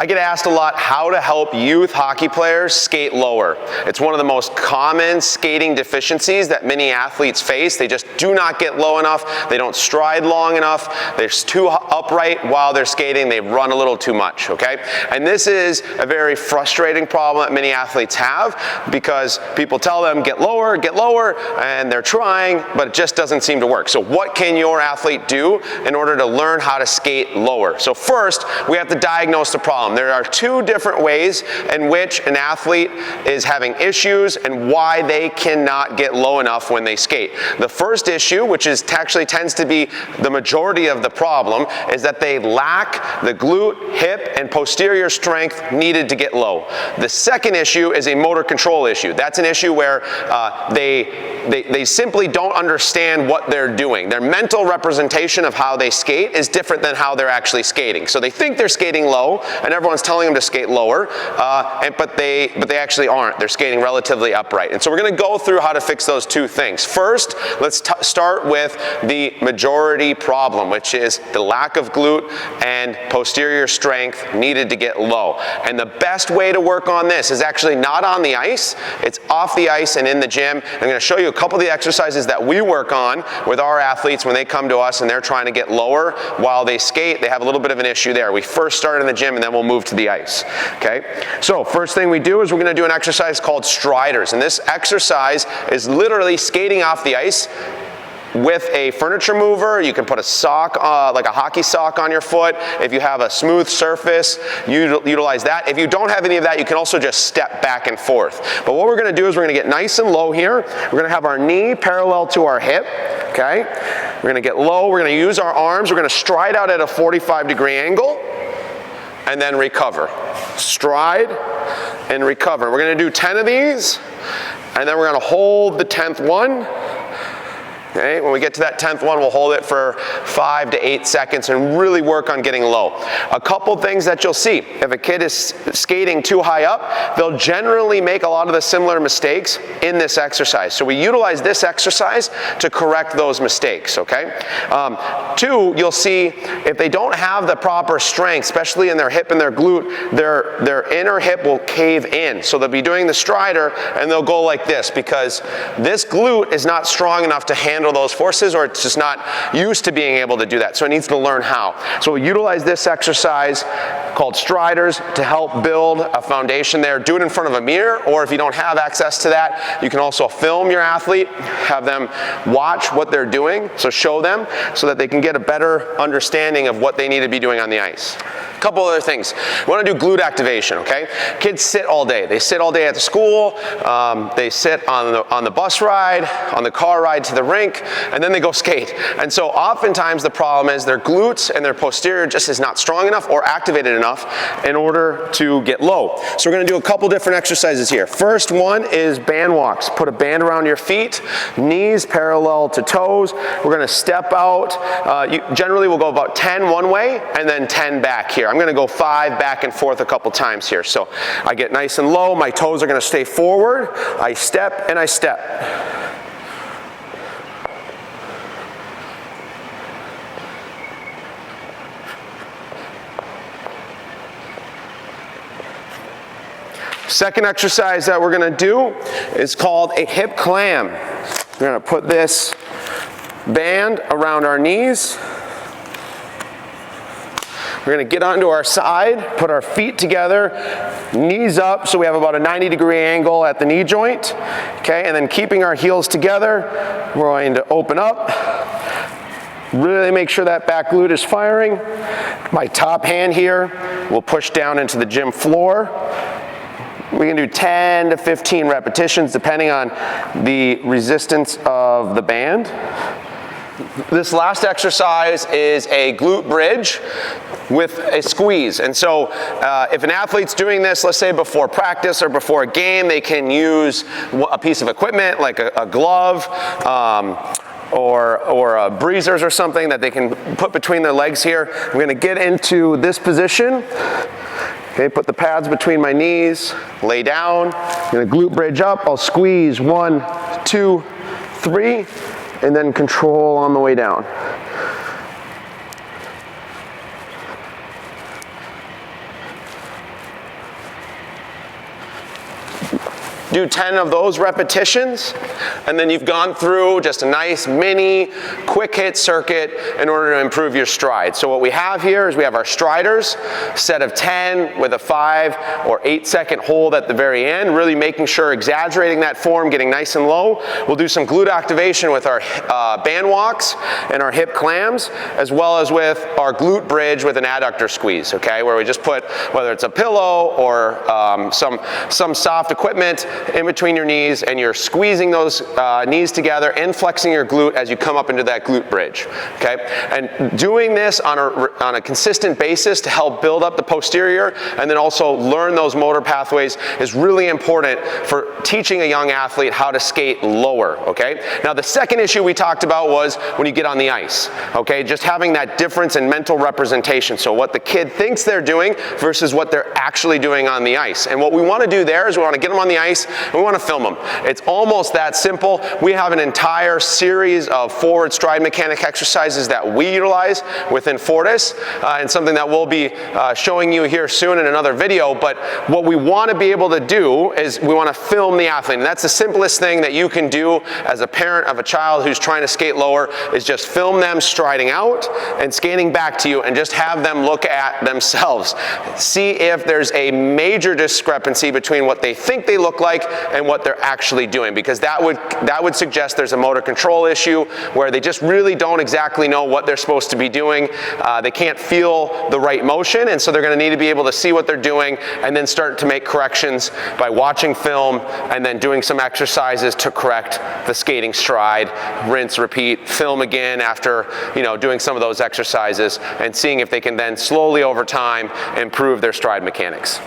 I get asked a lot how to help youth hockey players skate lower. It's one of the most common skating deficiencies that many athletes face. They just do not get low enough. They don't stride long enough. They're too upright while they're skating. They run a little too much, okay? And this is a very frustrating problem that many athletes have because people tell them get lower, and they're trying, but it just doesn't seem to work. So what can your athlete do in order to learn how to skate lower? So first, we have to diagnose the problem. There are two different ways in which an athlete is having issues and why they cannot get low enough when they skate. The first issue, which actually tends to be the majority of the problem, is that they lack the glute, hip, and posterior strength needed to get low. The second issue is a motor control issue. That's an issue where they simply don't understand what they're doing. Their mental representation of how they skate is different than how they're actually skating. So they think they're skating low, and everyone's telling them to skate lower, but they actually aren't. They're skating relatively upright. And so we're going to go through how to fix those two things. First, let's start with the majority problem, which is the lack of glute and posterior strength needed to get low. And the best way to work on this is actually not on the ice. It's off the ice and in the gym. I'm going to show you a couple of the exercises that we work on with our athletes when they come to us and they're trying to get lower while they skate. They have a little bit of an issue there. We first start in the gym and then we'll move to the ice. Okay? So first thing we do is we're going to do an exercise called striders. And this exercise is literally skating off the ice with a furniture mover. You can put a sock, like a hockey sock on your foot. If you have a smooth surface, utilize that. If you don't have any of that, you can also just step back and forth. But what we're going to do is we're going to get nice and low here. We're going to have our knee parallel to our hip, okay? We're going to get low. We're going to use our arms. We're going to stride out at a 45-degree angle and then recover. Stride and recover. We're going to do 10 of these, and then we're going to hold the 10th one. Okay, when we get to that 10th one, we'll hold it for 5 to 8 seconds and really work on getting low. A couple things that you'll see. If a kid is skating too high up, they'll generally make a lot of the similar mistakes in this exercise. So we utilize this exercise to correct those mistakes, okay? Two, you'll see if they don't have the proper strength, especially in their hip and their glute, their inner hip will cave in. So they'll be doing the strider and they'll go like this because this glute is not strong enough to handle those forces, or it's just not used to being able to do that. So it needs to learn how. So we utilize this exercise called striders to help build a foundation there. Do it in front of a mirror, or if you don't have access to that, you can also film your athlete, have them watch what they're doing, so show them so that they can get a better understanding of what they need to be doing on the ice. A couple other things. We want to do glute activation, okay? Kids sit all day. They sit all day at the school. They sit on the bus ride, on the car ride to the rink, and then they go skate. And so oftentimes the problem is their glutes and their posterior just is not strong enough or activated enough in order to get low. So we're going to do a couple different exercises here. First one is band walks. Put a band around your feet, knees parallel to toes. We're going to step out. Generally we'll go about 10 one way and then 10 back here. I'm going to go 5 back and forth a couple times here. So I get nice and low. My toes are going to stay forward. I step and I step. Second exercise that we're going to do is called a hip clam. We're going to put this band around our knees. We're going to get onto our side, put our feet together, knees up, so we have about a 90-degree angle at the knee joint. Okay, and then keeping our heels together, we're going to open up. Really make sure that back glute is firing. My top hand here will push down into the gym floor. We can do 10 to 15 repetitions depending on the resistance of the band. This last exercise is a glute bridge with a squeeze. And so if an athlete's doing this, let's say before practice or before a game, they can use a piece of equipment like a glove or breezers or something that they can put between their legs here. I'm going to get into this position. Okay, put the pads between my knees, lay down. I'm going to glute bridge up. I'll squeeze 1, 2, 3, and then control on the way down. do 10 of those repetitions, and then you've gone through just a nice mini quick hit circuit in order to improve your stride. So what we have here is we have our striders, set of 10 with a 5 or 8 second hold at the very end, really making sure, exaggerating that form, getting nice and low. We'll do some glute activation with our band walks and our hip clams, as well as with our glute bridge with an adductor squeeze, okay, where we just put, whether it's a pillow or some soft equipment in between your knees, and you're squeezing those knees together and flexing your glute as you come up into that glute bridge, okay? And doing this on a consistent basis to help build up the posterior and then also learn those motor pathways is really important for teaching a young athlete how to skate lower, okay? Now the second issue we talked about was when you get on the ice, okay? Just having that difference in mental representation. So what the kid thinks they're doing versus what they're actually doing on the ice. And what we want to do there is we want to get them on the ice and we want to film them. It's almost that simple. We have an entire series of forward stride mechanic exercises that we utilize within Fortis, and something that we'll be showing you here soon in another video. But what we want to be able to do is we want to film the athlete, and that's the simplest thing that you can do as a parent of a child who's trying to skate lower, is just film them striding out and skating back to you, and just have them look at themselves. See if there's a major discrepancy between what they think they look like and what they're actually doing, because that would suggest there's a motor control issue where they just really don't exactly know what they're supposed to be doing. They can't feel the right motion, and so they're going to need to be able to see what they're doing and then start to make corrections by watching film and then doing some exercises to correct the skating stride. Rinse, repeat, film again after, you know, doing some of those exercises, and seeing if they can then slowly over time improve their stride mechanics.